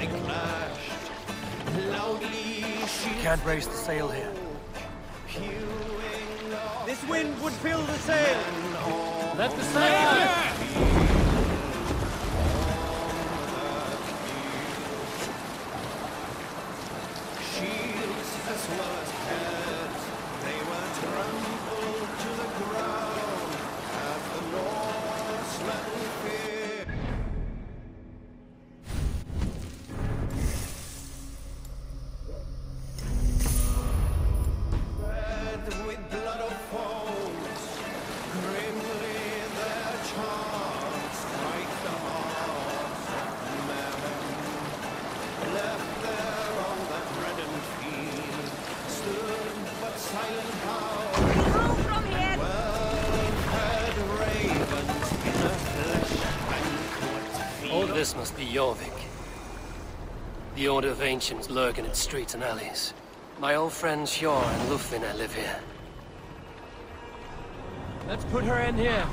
they clashed. Loudly she Can't raise the sail here. This wind would fill the sail. Let the sail! shields as well as heads, they were trampled to the ground as the Norsemen feared. Red with blood of foes, grimly their charms strike the hearts of men. Left there on that reddened field, stood but silent house. Move from here! Well-fed ravens in a flesh banquet All field. this must be Jorvik. The Order of Ancients lurk in its streets and alleys. My old friends Hjor and Lufvina live here. Let's put her in here.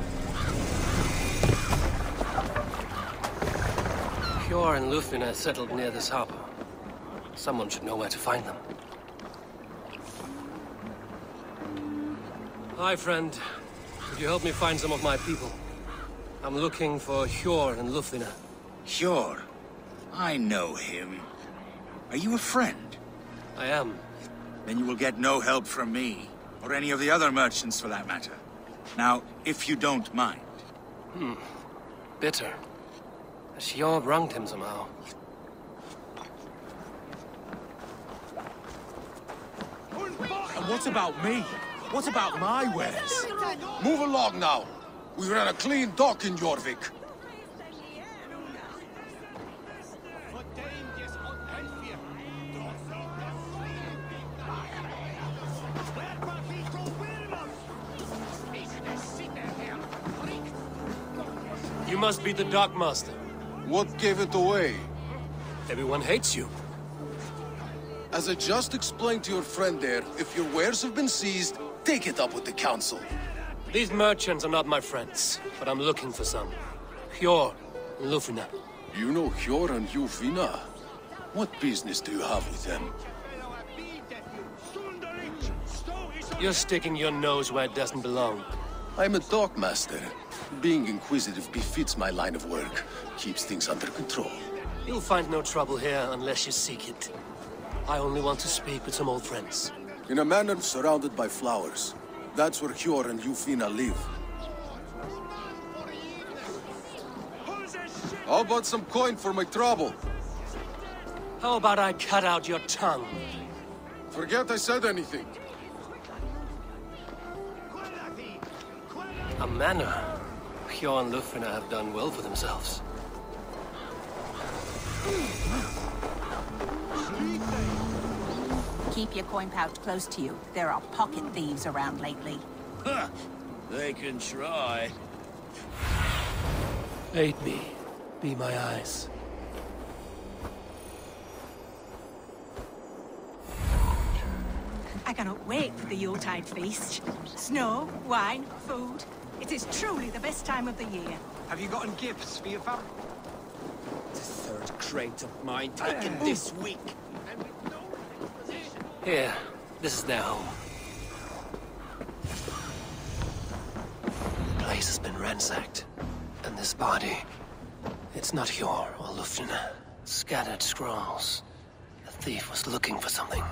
Hjor and Lufvina settled near this harbor. Someone should know where to find them. Hi, friend. Could you help me find some of my people? I'm looking for Hjor and Lufvina. Sure. I know him. Are you a friend? I am. Then you will get no help from me, or any of the other merchants for that matter. Now, if you don't mind. Bitter. Has Hjor wronged him somehow? And what about me? What about my wares? Move along now. We ran a clean dock in Jorvik. You must be the dockmaster. What gave it away? Everyone hates you. As I just explained to your friend there, if your wares have been seized, take it up with the council. These merchants are not my friends, but I'm looking for some. Hjor and Lufvina. You know Hjor and Lufvina? What business do you have with them? You're sticking your nose where it doesn't belong. I'm a dockmaster. Being inquisitive befits my line of work. Keeps things under control. You'll find no trouble here unless you seek it. I only want to speak with some old friends. In a manor surrounded by flowers. That's where Hjor and Lufvina live. How about some coin for my trouble? How about I cut out your tongue? Forget I said anything. A manor. Hjor and Lufvina have done well for themselves. Keep your coin pouch close to you. There are pocket thieves around lately. They can try. Aid me. Be my eyes. I cannot wait for the Yuletide feast. Snow, wine, food. It is truly the best time of the year. Have you gotten gifts for your family? The third crate of mine taken this week. Here. This is their home. The place has been ransacked. And this body... It's not Hjor or Lufvina. Scattered scrolls. The thief was looking for something.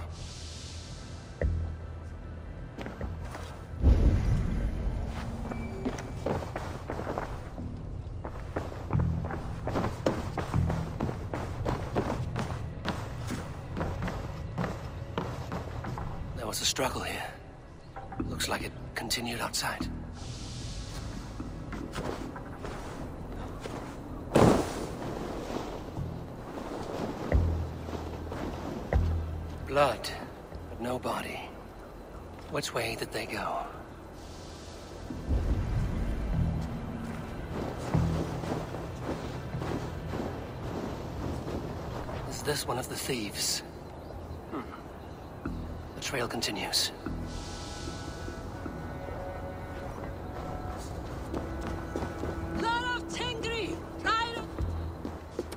There was a struggle here. Looks like it continued outside. Blood, but no body. Which way did they go? Is this one of the thieves? The trail continues.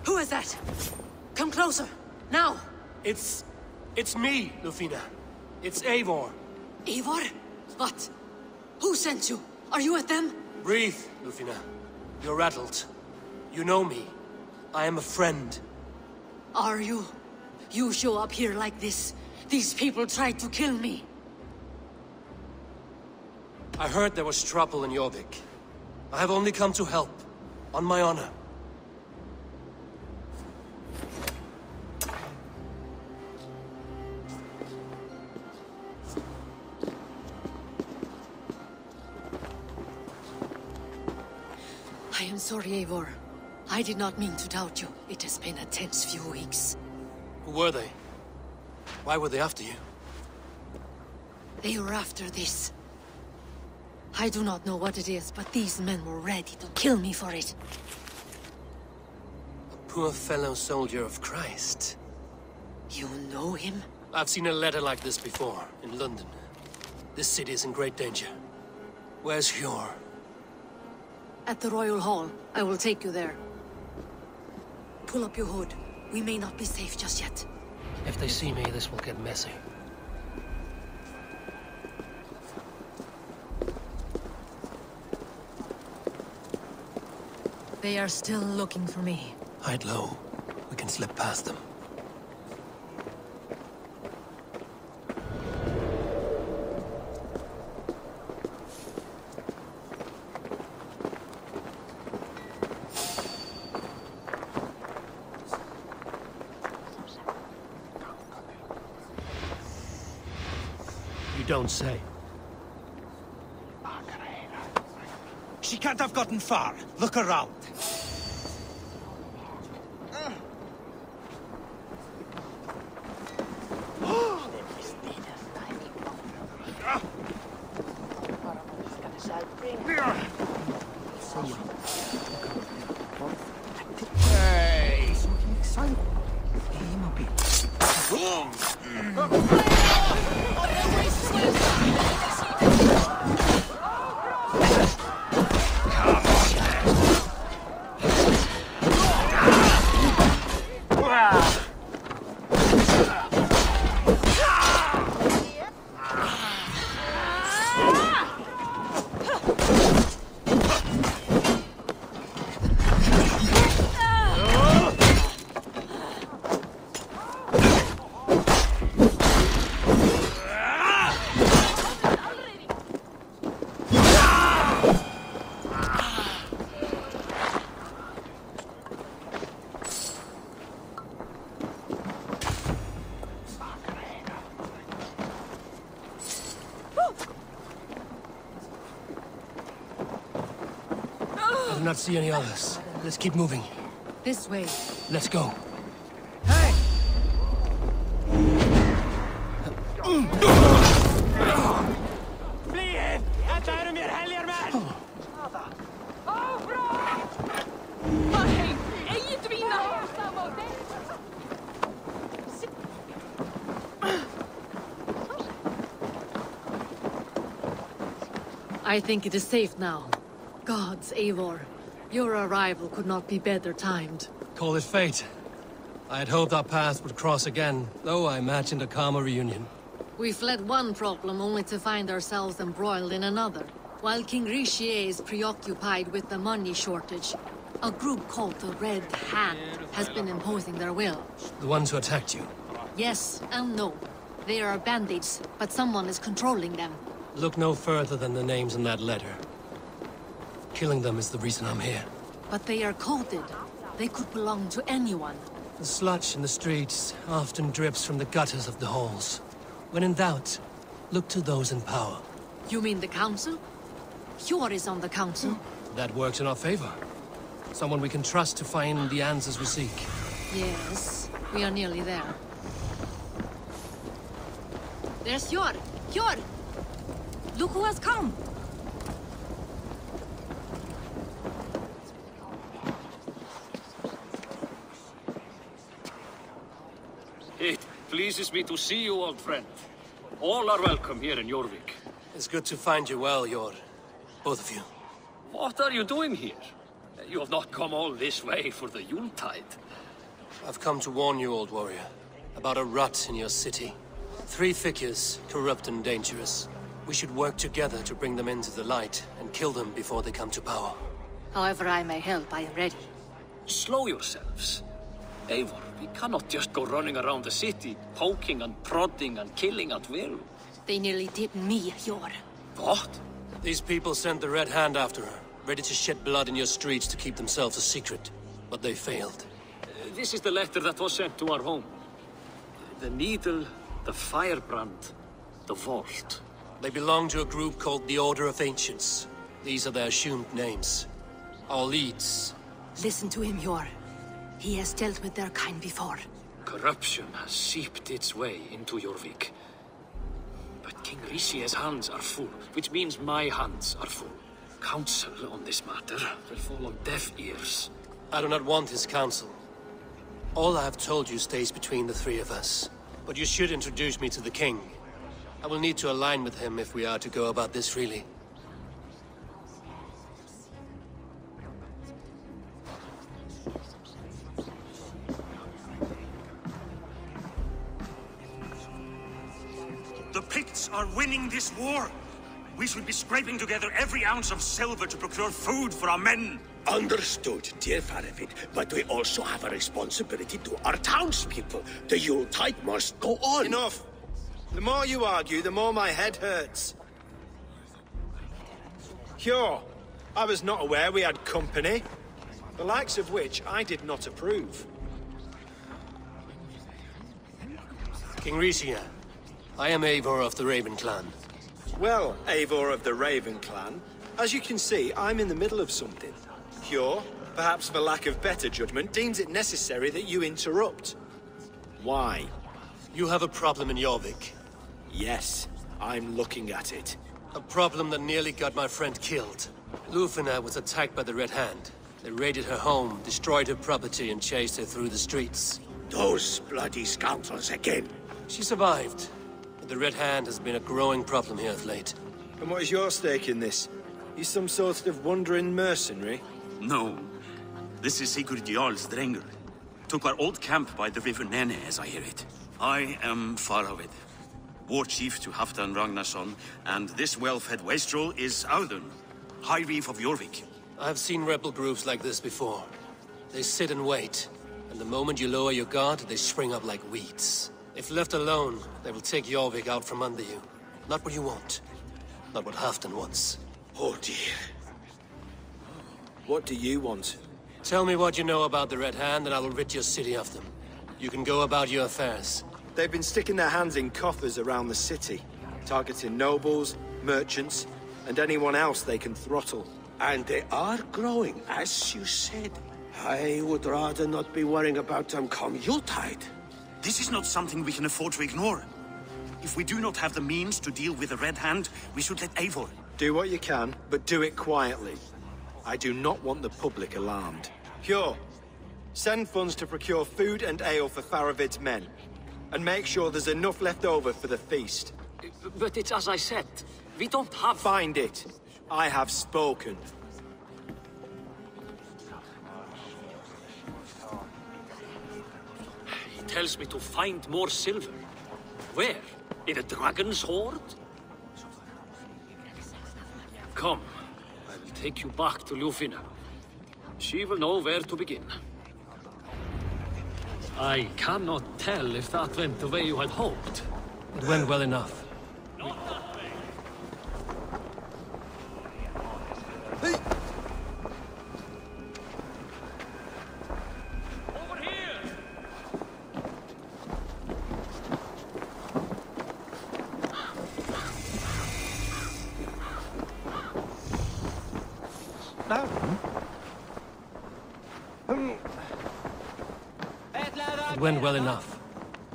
Who is that? Come close. closer. Now! It's me, Lufina. It's Eivor. Eivor? What? Who sent you? Are you with them? Breathe, Lufina. You're rattled. You know me. I am a friend. Are you? You show up here like this. These people tried to kill me. I heard there was trouble in Jorvik. I have only come to help. On my honor. I am sorry, Eivor. I did not mean to doubt you. It has been a tense few weeks. Who were they? Why were they after you? They were after this. I do not know what it is, but these men were ready to kill me for it. A poor fellow soldier of Christ. You know him? I've seen a letter like this before, in London. This city is in great danger. Where's Hjor? At the Royal Hall. I will take you there. Pull up your hood. We may not be safe just yet. If they see me, this will get messy. They are still looking for me. Hide low. We can slip past them. You don't say. She can't have gotten far. Look around. I do not see any others. Let's keep moving. This way. Let's go. Hey! I think it is safe now. Gods, Eivor. Your arrival could not be better timed. Call it fate. I had hoped our paths would cross again, though I imagined a calmer reunion. We fled one problem only to find ourselves embroiled in another. While King Richier is preoccupied with the money shortage, a group called the Red Hand has been imposing their will. The ones who attacked you? Yes and no. They are bandits, but someone is controlling them. Look no further than the names in that letter. Killing them is the reason I'm here. But they are coded. They could belong to anyone. The sludge in the streets often drips from the gutters of the halls. When in doubt, look to those in power. You mean the council? Hjor is on the council. That works in our favor. Someone we can trust to find the answers we seek. Yes, we are nearly there. There's Hjor! Hjor! Look who has come! It pleases me to see you, old friend. All are welcome here in Jorvik. It's good to find you well, Hjor. Both of you. What are you doing here? You have not come all this way for the Yuletide. I've come to warn you, old warrior, about a rot in your city. 3 figures, corrupt and dangerous. We should work together to bring them into the light and kill them before they come to power. However I may help, I am ready. Slow yourselves. Eivor, we cannot just go running around the city, poking and prodding and killing at will. They nearly did me, Yor. What? These people sent the Red Hand after her, ready to shed blood in your streets to keep themselves a secret. But they failed. This is the letter that was sent to our home. The needle, the firebrand, the vault. They belong to a group called the Order of Ancients. These are their assumed names. Our leads. Listen to him, Yor. He has dealt with their kind before. Corruption has seeped its way into Jorvik. But King Rishie's hands are full, which means my hands are full. Counsel on this matter will fall on deaf ears. I do not want his counsel. All I have told you stays between the 3 of us. But you should introduce me to the king. I will need to align with him if we are to go about this freely. The Picts are winning this war. We should be scraping together every ounce of silver to procure food for our men. Understood, dear Faravid, but we also have a responsibility to our townspeople. The Yuletide must go on. Enough! The more you argue, the more my head hurts. Sure, I was not aware we had company, the likes of which I did not approve. King Rishia, I am Eivor of the Raven Clan. Well, Eivor of the Raven Clan, as you can see, I'm in the middle of something. Cure, perhaps for lack of better judgment, deems it necessary that you interrupt. Why? You have a problem in Jorvik. Yes, I'm looking at it. A problem that nearly got my friend killed. Lufina was attacked by the Red Hand. They raided her home, destroyed her property, and chased her through the streets. Those bloody scoundrels again. She survived, but the Red Hand has been a growing problem here of late. And what is your stake in this? You some sort of wandering mercenary? No. This is Sigurd Jarl's Drengr. Took our old camp by the river Nene, as I hear it. I am Faravid, war chief to Halfdan Ragnarsson, and this well-fed wastrel is Audun, High Reef of Jorvik. I have seen rebel groups like this before. They sit and wait, and the moment you lower your guard, they spring up like weeds. If left alone, they will take Jorvik out from under you. Not what you want. Not what Halfdan wants. Oh dear. What do you want? Tell me what you know about the Red Hand, and I will rid your city of them. You can go about your affairs. They've been sticking their hands in coffers around the city, targeting nobles, merchants, and anyone else they can throttle. And they are growing, as you said. I would rather not be worrying about them come Yuletide. This is not something we can afford to ignore. If we do not have the means to deal with the Red Hand, we should let Eivor. Do what you can, but do it quietly. I do not want the public alarmed. Cure. Send funds to procure food and ale for Faravid's men. And make sure there's enough left over for the feast. But it's as I said, we don't have... Find it. I have spoken. He tells me to find more silver. Where? In a dragon's hoard? Come, I will take you back to Lufina. She will know where to begin. I cannot tell if that went the way you had hoped. It went well enough. Not that way! Over here! It went well enough.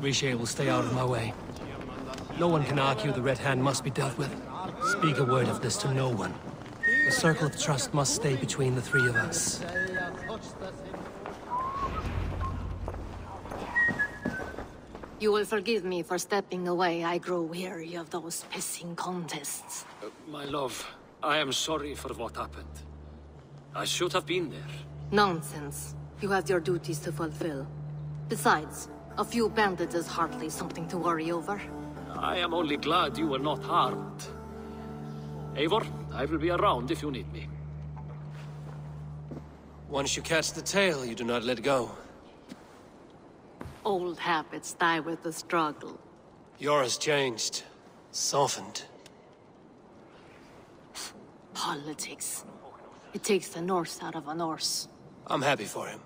Riche will stay out of my way. No one can argue the Red Hand must be dealt with. Speak a word of this to no one. The circle of trust must stay between the 3 of us. You will forgive me for stepping away. I grow weary of those pissing contests. My love, I am sorry for what happened. I should have been there. Nonsense. You have your duties to fulfill. Besides, a few bandits is hardly something to worry over. I am only glad you were not harmed. Eivor, I will be around if you need me. Once you catch the tail, you do not let go. Old habits die with the struggle. Yours changed. Softened. Politics. It takes the Norse out of a Norse. I'm happy for him.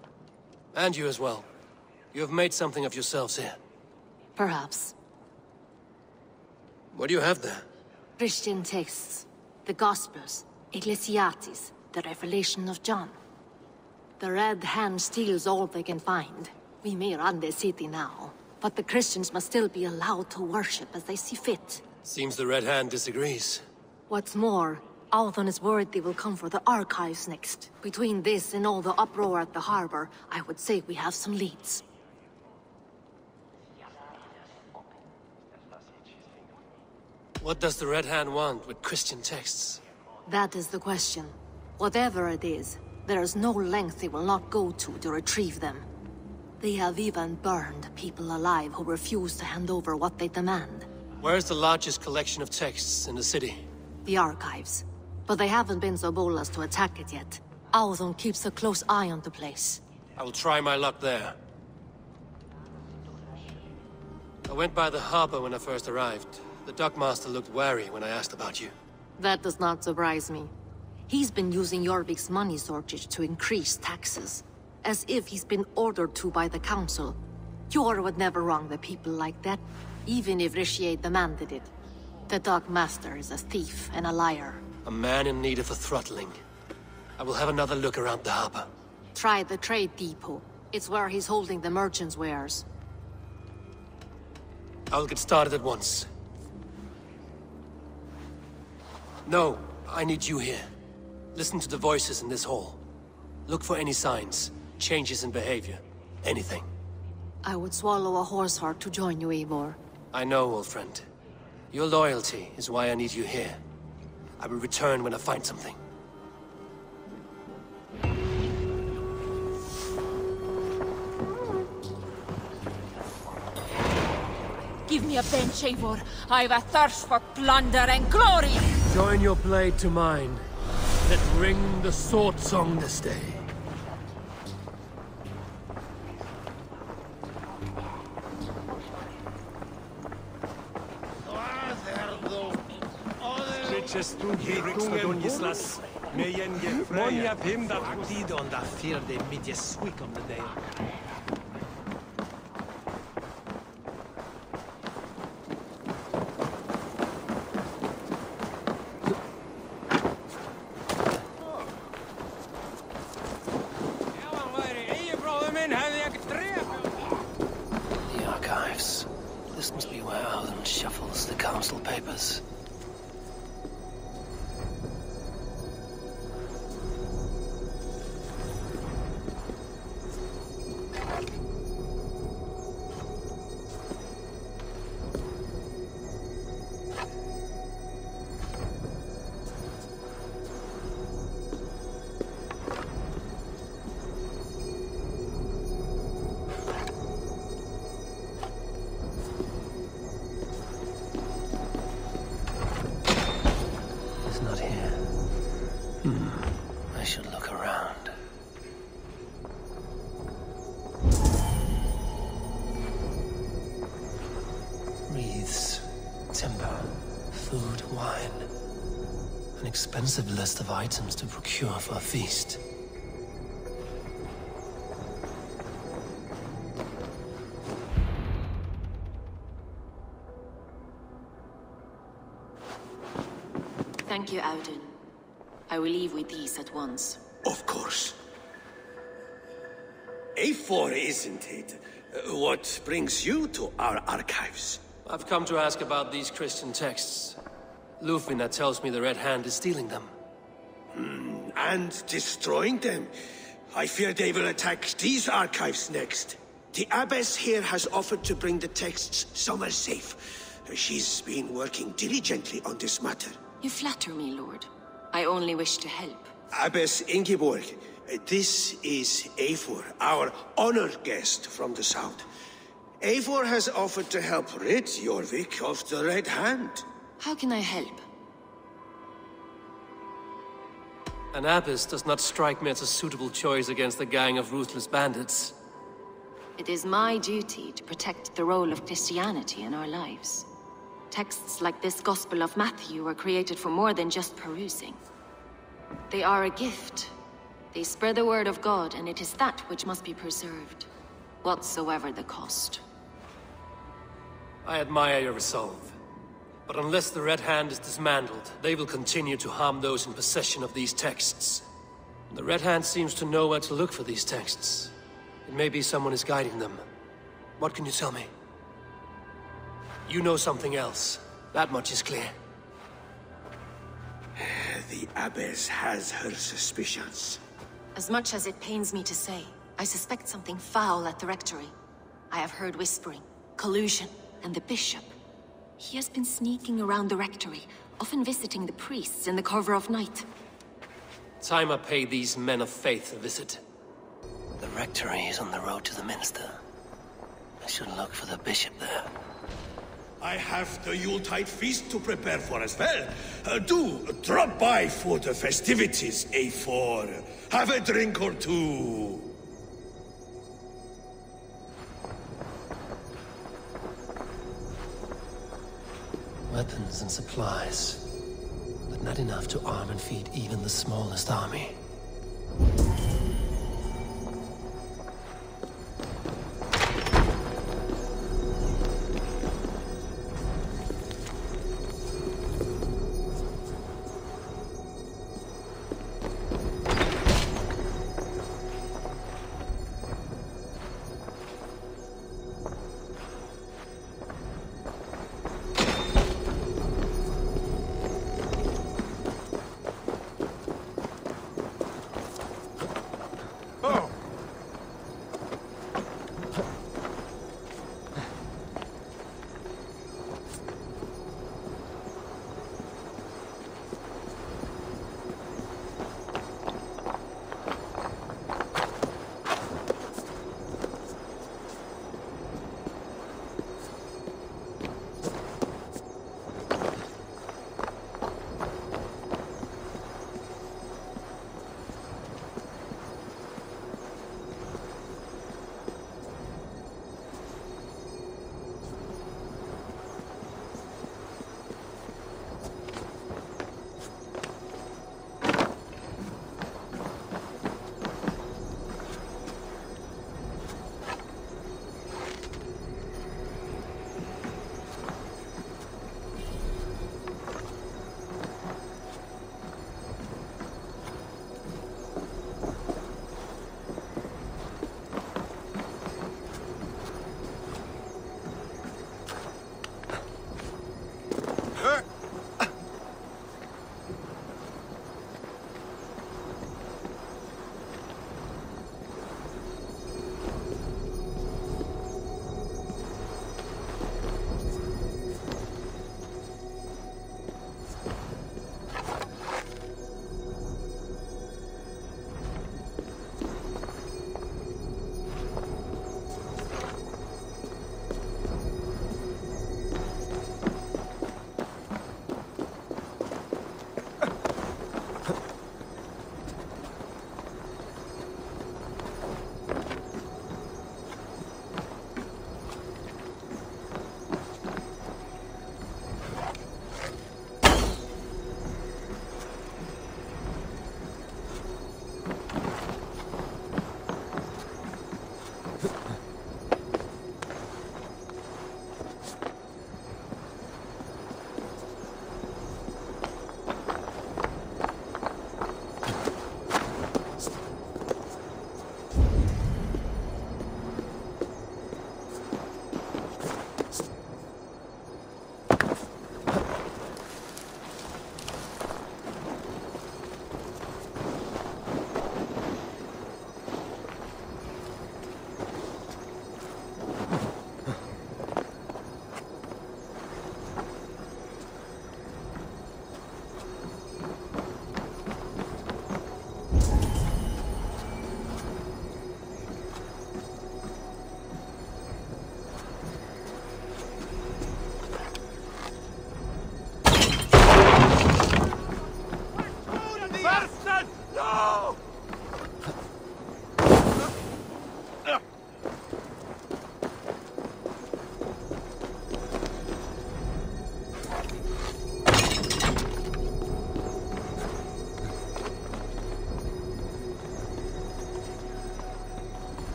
And you as well. You have made something of yourselves here. Perhaps. What do you have there? Christian texts. The Gospels. Ecclesiastes. The Revelation of John. The Red Hand steals all they can find. We may run the city now, but the Christians must still be allowed to worship as they see fit. Seems the Red Hand disagrees. What's more, Althon is worried they will come for the archives next. Between this and all the uproar at the harbor, I would say we have some leads. What does the Red Hand want with Christian texts? That is the question. Whatever it is, there is no length they will not go to retrieve them. They have even burned people alive who refuse to hand over what they demand. Where's the largest collection of texts in the city? The archives. But they haven't been so bold as to attack it yet. Althon keeps a close eye on the place. I will try my luck there. I went by the harbor when I first arrived. The dockmaster looked wary when I asked about you. That does not surprise me. He's been using Jorvik's money shortage to increase taxes. As if he's been ordered to by the council. Jor would never wrong the people like that, even if Richier demanded it. The dockmaster is a thief and a liar. A man in need of a throttling. I will have another look around the harbor. Try the trade depot. It's where he's holding the merchants' wares. I'll get started at once. No, I need you here. Listen to the voices in this hall. Look for any signs, changes in behavior, anything. I would swallow a horse heart to join you, Eivor. I know, old friend. Your loyalty is why I need you here. I will return when I find something. Give me a bench, Eivor. I've a thirst for plunder and glory! Join your blade to mine. Let ring the sword song this day. The archives. This must be where Alden shuffles the council papers. Not here. I should look around. Wreaths, timber, food, wine. An expensive list of items to procure for a feast. Thank you, Audun. I will leave with these at once. Of course. A4, isn't it? What brings you to our archives? I've come to ask about these Christian texts. Lufina tells me the Red Hand is stealing them. And destroying them. I fear they will attack these archives next. The abbess here has offered to bring the texts somewhere safe. She's been working diligently on this matter. You flatter me, Lord. I only wish to help. Abbess Ingeborg, This is Eivor, our honored guest from the south. Eivor has offered to help rid Jorvik of the Red Hand. How can I help? An abbess does not strike me as a suitable choice against a gang of ruthless bandits. It is my duty to protect the role of Christianity in our lives. Texts like this Gospel of Matthew were created for more than just perusing. They are a gift. They spread the word of God, and it is that which must be preserved, whatsoever the cost. I admire your resolve. But unless the Red Hand is dismantled, they will continue to harm those in possession of these texts. The Red Hand seems to know where to look for these texts. It may be someone is guiding them. What can you tell me? You know something else. That much is clear. The Abbess has her suspicions. As much as it pains me to say, I suspect something foul at the Rectory. I have heard whispering, collusion, and the Bishop. He has been sneaking around the Rectory, often visiting the priests in the cover of night. Time I pay these men of faith a visit. The Rectory is on the road to the Minster. I should look for the Bishop there. I have the Yuletide feast to prepare for as well. Do drop by for the festivities, Eivor. Have a drink or two. Weapons and supplies, but not enough to arm and feed even the smallest army.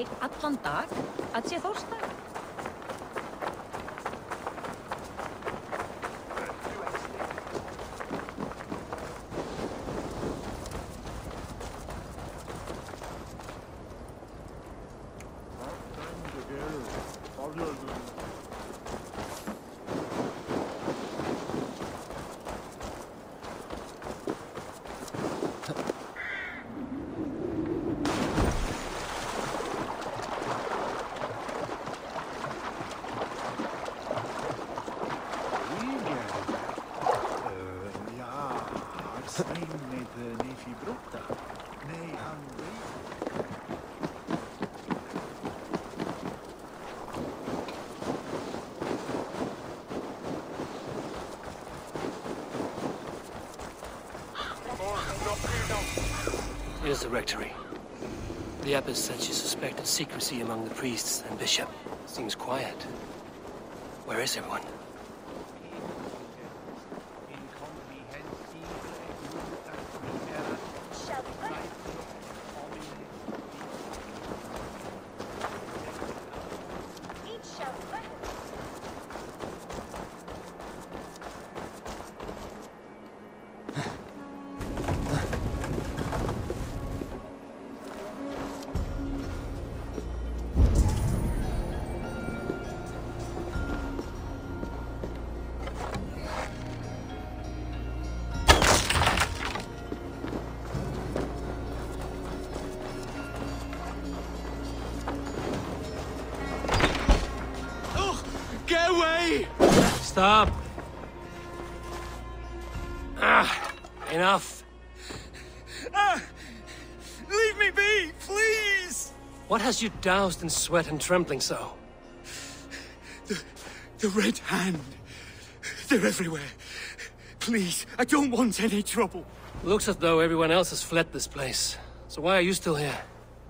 heitt allan dag að sé þórsdag. Here's the rectory. The abbess said she suspected secrecy among the priests and bishop. Seems quiet. Where is everyone? Stop! Enough! Leave me be, please! What has you doused in sweat and trembling so? The Red Hand. They're everywhere. Please, I don't want any trouble. Looks as though everyone else has fled this place. So why are you still here?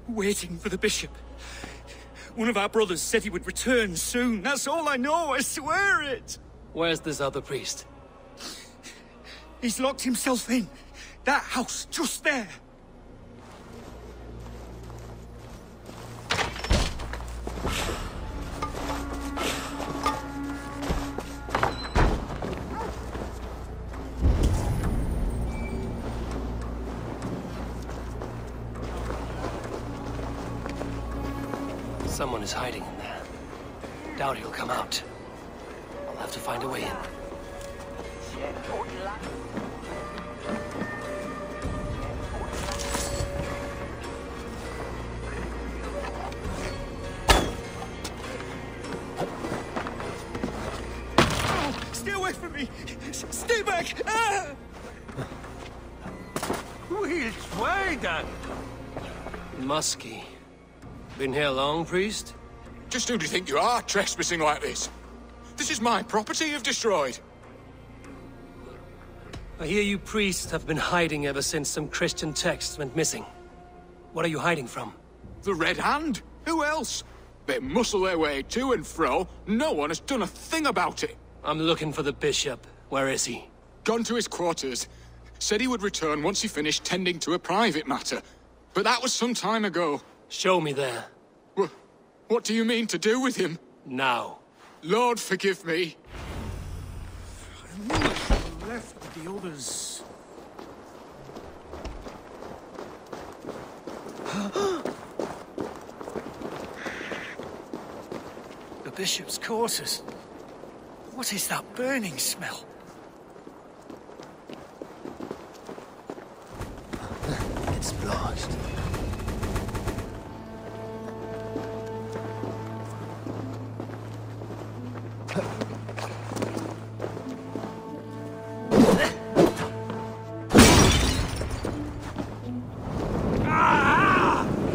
Waiting for the bishop. One of our brothers said he would return soon. That's all I know, I swear it! Where's this other priest? He's locked himself in. That house, just there. Someone is hiding in there. Doubt he'll come out. I'll have to find a way in. Stay away from me! Stay back! Ah! Which way then? Muskie. Been here long, priest? Just who do you think you are, trespassing like this? This is my property you've destroyed. I hear you priests have been hiding ever since some Christian texts went missing. What are you hiding from? The Red Hand? Who else? They muscle their way to and fro. No one has done a thing about it. I'm looking for the bishop. Where is he? Gone to his quarters. Said he would return once he finished tending to a private matter. But that was some time ago. Show me there. What do you mean to do with him? Now. Lord, forgive me. I knew I left with the others. The bishop's quarters. What is that burning smell? It's blocked.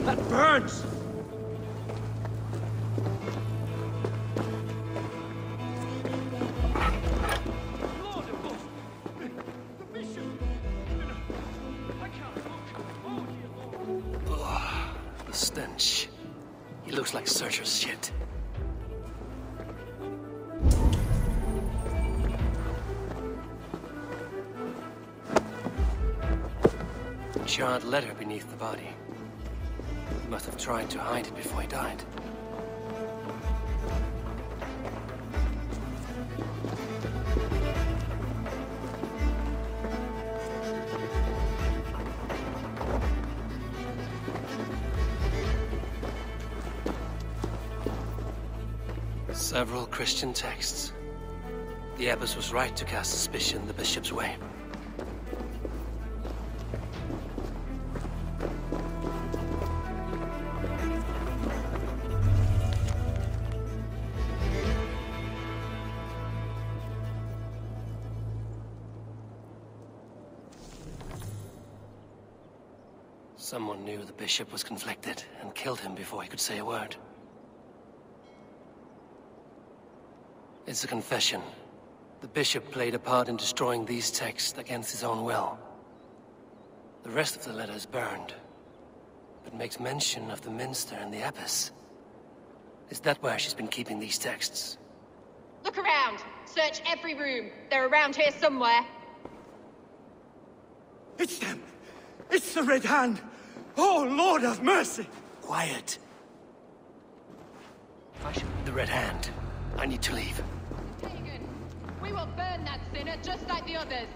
That burns! The stench. He looks like Searcher's shit. Charred letter beneath the body. He must have tried to hide it before he died. Several Christian texts. The abbess was right to cast suspicion the bishop's way. Someone knew the bishop was conflicted and killed him before he could say a word. It's a confession. The bishop played a part in destroying these texts against his own will. The rest of the letter is burned, but makes mention of the minster and the abbess. Is that where she's been keeping these texts? Look around. Search every room. They're around here somewhere. It's them! It's the Red Hand! Oh, Lord have mercy! Quiet. The Red Hand. I need to leave. We will burn that sinner just like the others.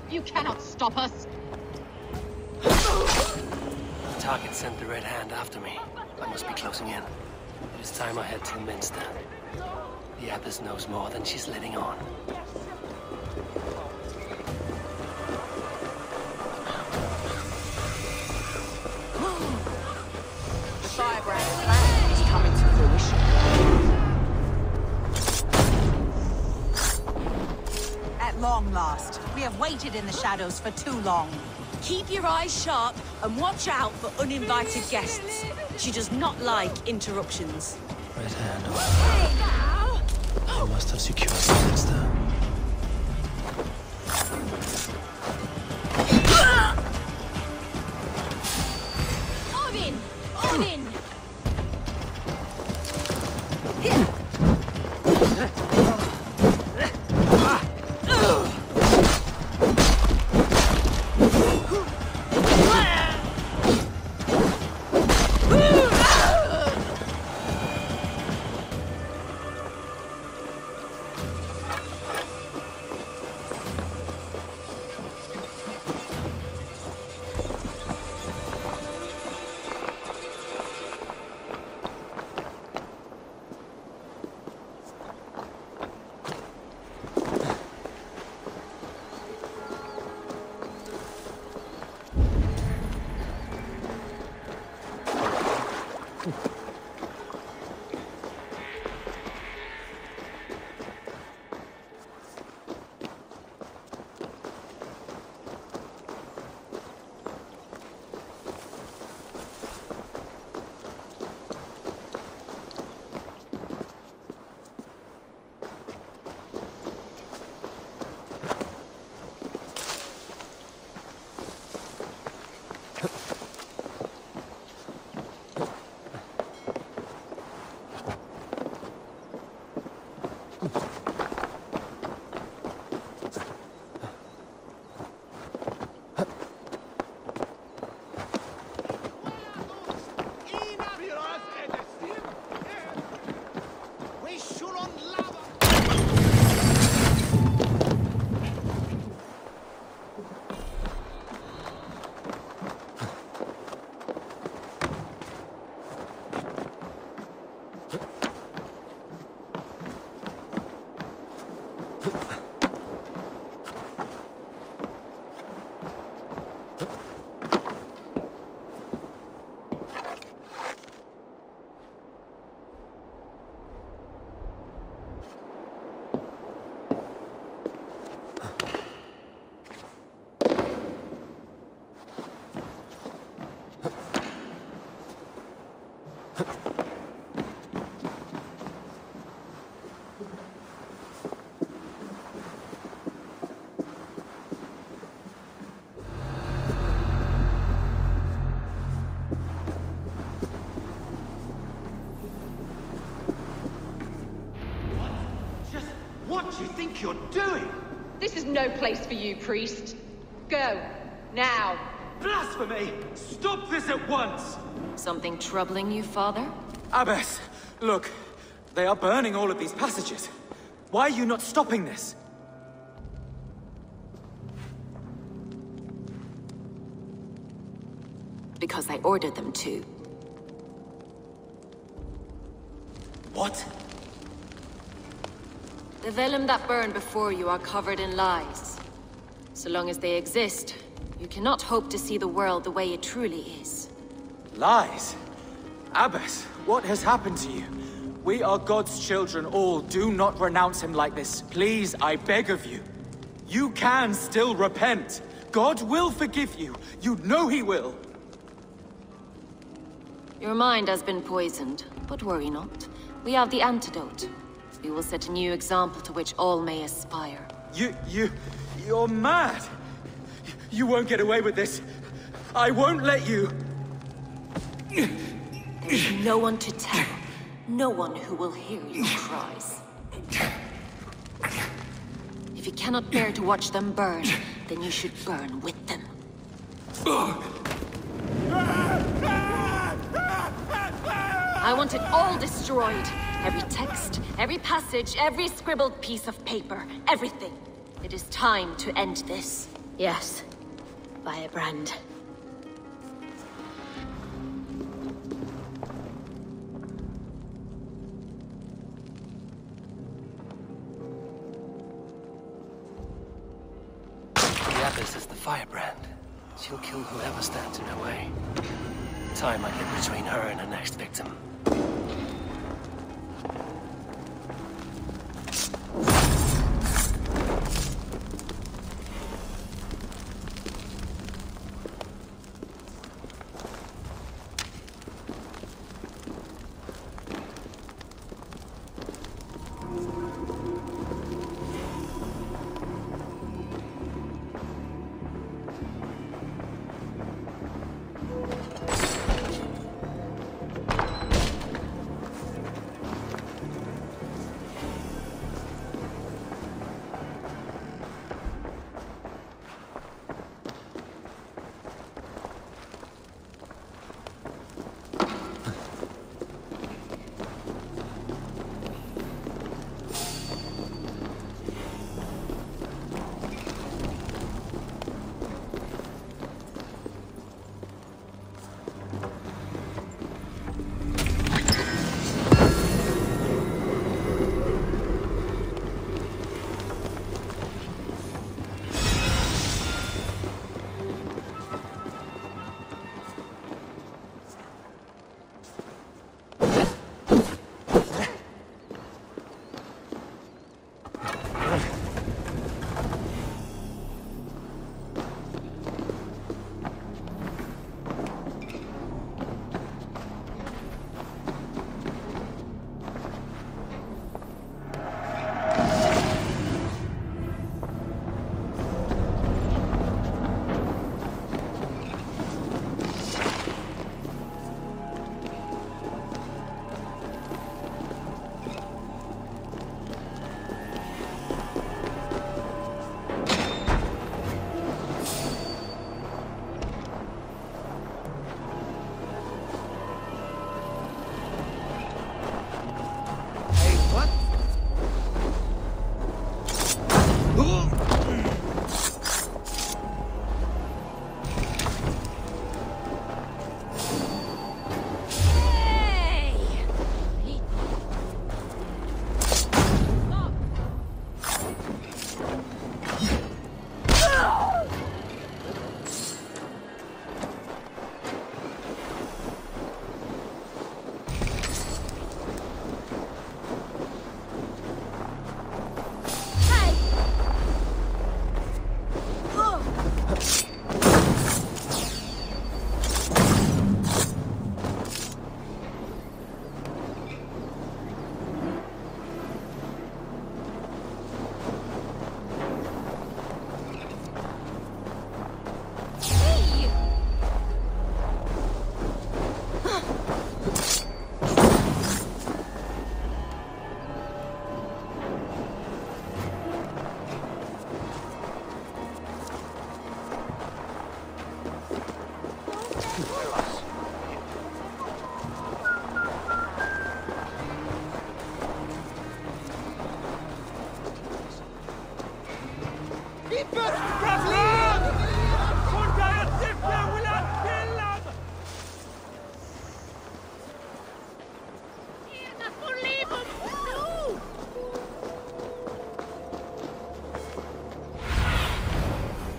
You cannot stop us. The target sent the Red Hand after me. I must be closing in. It is time I head to the minster. The abbess knows more than she's letting on. The firebrand plan is coming to fruition. At long last. We have waited in the shadows for too long. Keep your eyes sharp and watch out for uninvited guests. She does not like interruptions. Red Hand. I must have secured the minster. Odin! Odin! What do you think you're doing? This is no place for you, priest. Go. Now. Blasphemy! Stop this at once! Something troubling you, Father? Abbess, look. They are burning all of these passages. Why are you not stopping this? Because I ordered them to. What? The vellum that burned before you are covered in lies. So long as they exist, you cannot hope to see the world the way it truly is. Lies? Abbess, what has happened to you? We are God's children all. Do not renounce him like this. Please, I beg of you. You can still repent. God will forgive you. You know he will. Your mind has been poisoned, but worry not. We have the antidote. We will set a new example to which all may aspire. You're mad! You won't get away with this. I won't let you! There is no one to tell. No one who will hear your cries. If you cannot bear to watch them burn, then you should burn with them. I want it all destroyed. Every text, every passage, every scribbled piece of paper. Everything. It is time to end this. Yes. Firebrand. The Abbess is the firebrand. She'll kill whoever stands in her way. Time might get between her and her next victim.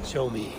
Show me.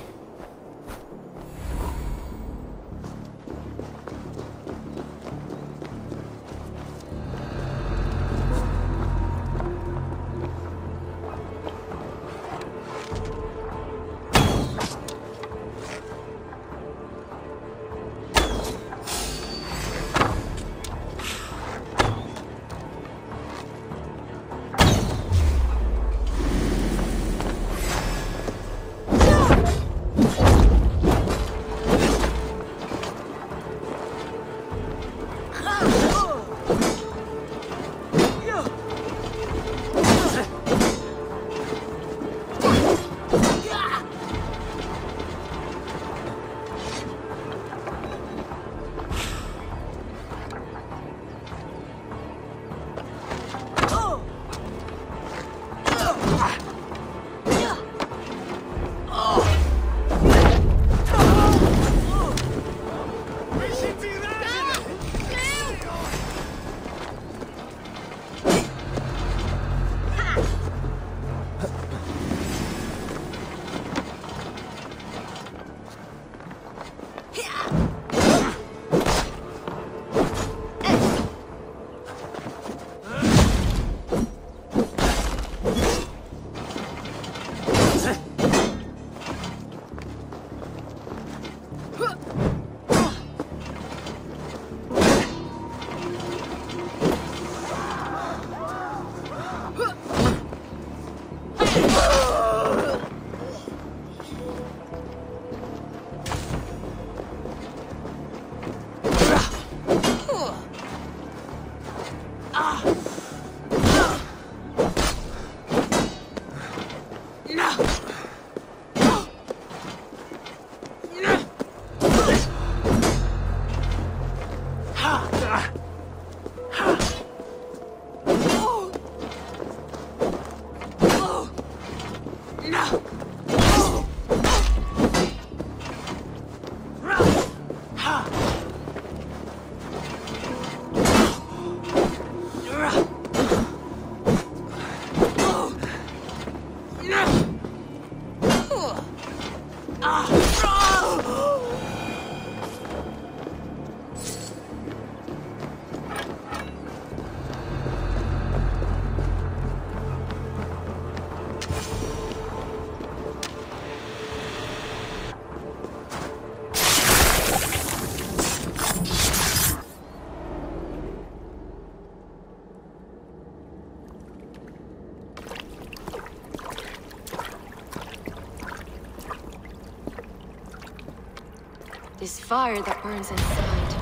This fire that burns inside,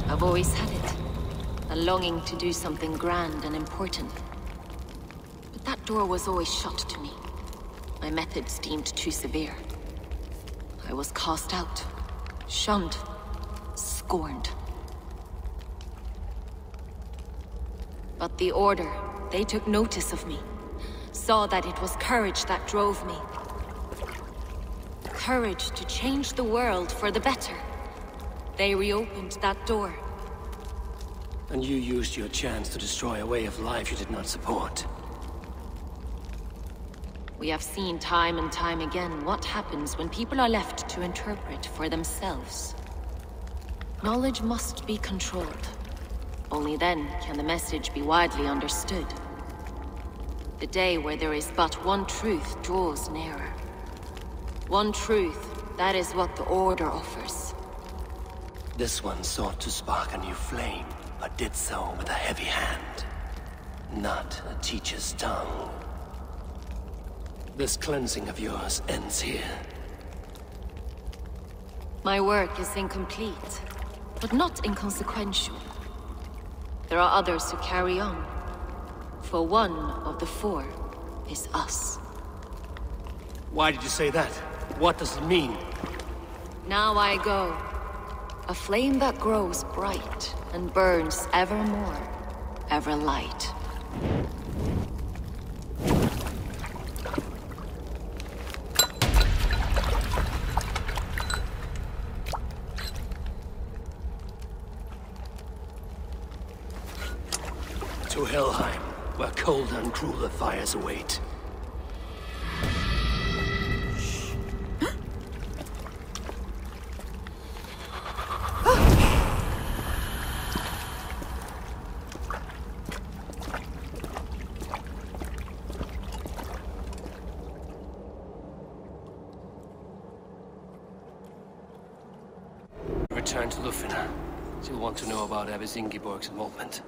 I've always had it. A longing to do something grand and important. But that door was always shut to me. My methods deemed too severe. I was cast out, shunned, scorned. But the Order, they took notice of me. Saw that it was courage that drove me. Courage to change the world for the better. They reopened that door. And you used your chance to destroy a way of life you did not support. We have seen time and time again what happens when people are left to interpret for themselves. Knowledge must be controlled. Only then can the message be widely understood. The day where there is but one truth draws nearer. One truth, that is what the Order offers. This one sought to spark a new flame, but did so with a heavy hand. Not a teacher's tongue. This cleansing of yours ends here. My work is incomplete, but not inconsequential. There are others who carry on. For one of the four is us. Why did you say that? What does it mean? Now I go. A flame that grows bright and burns ever more, ever light. To Helheim, where colder and crueler fires await. return to Lufina. She'll want to know about Abbess Ingeborg's involvement.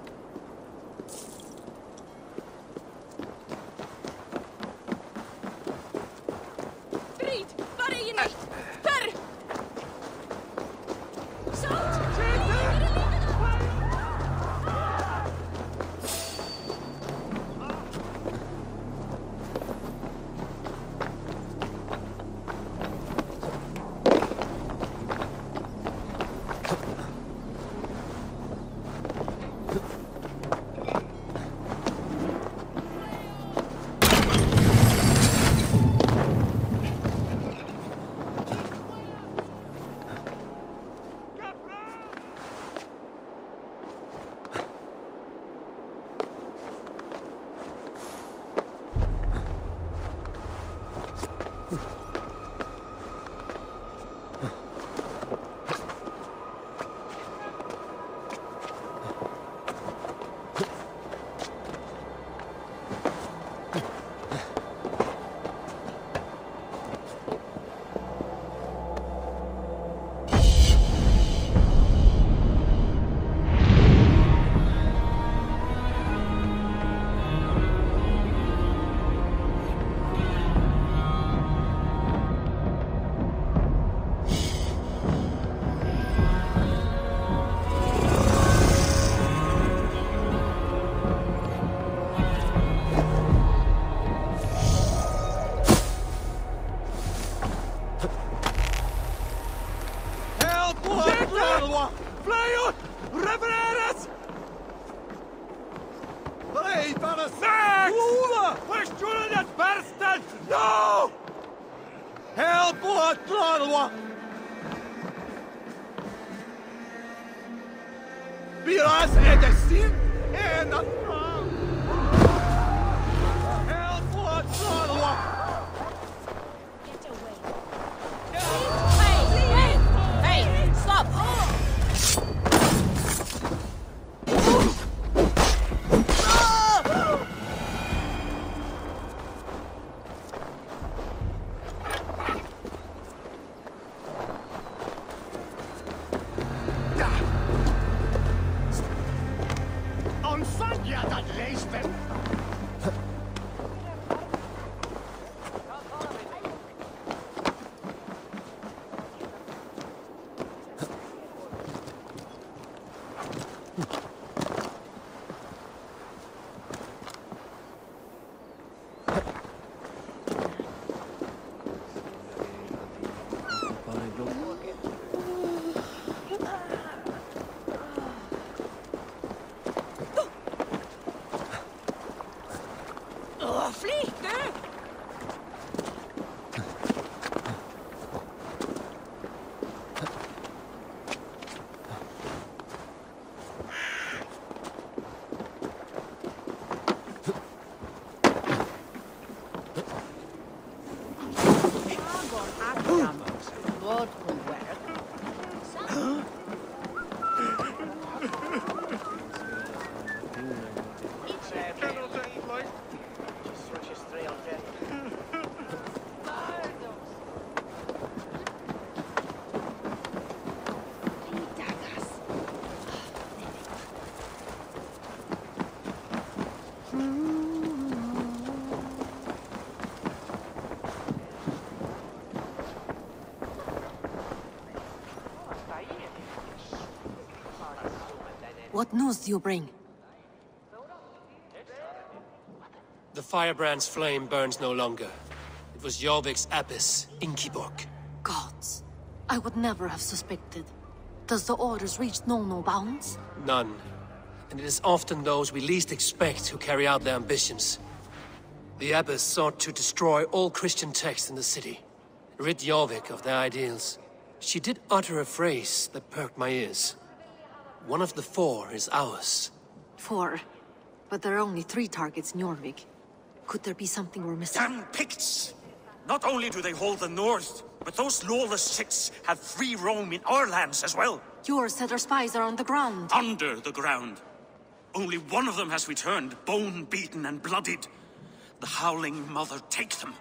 What news do you bring? The firebrand's flame burns no longer. It was Jorvik's abbess, Ingeborg. Gods. I would never have suspected. Does the orders reach no bounds? None. And it is often those we least expect who carry out their ambitions. The abbess sought to destroy all Christian texts in the city. Rid Jorvik of their ideals. She did utter a phrase that perked my ears. One of the 4 is ours. 4? But there are only 3 targets in Jorvik. Could there be something we're missing? Damn Picts! Not only do they hold the north, but those lawless shits have free roam in our lands as well. Yours said our spies are on the ground. Under the ground. Only one of them has returned, bone-beaten and bloodied. The Howling Mother take them.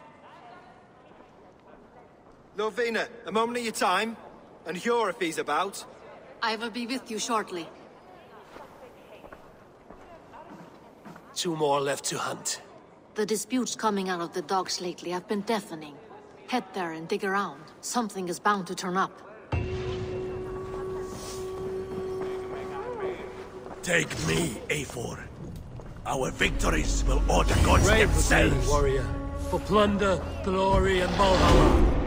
Lovina, a moment of your time. And Hjor if he's about. I will be with you shortly. 2 more left to hunt. The disputes coming out of the docks lately have been deafening. Head there and dig around. Something is bound to turn up. Take me, A4. Our victories will order gods Brave themselves. warrior. For plunder, glory, and Valhalla.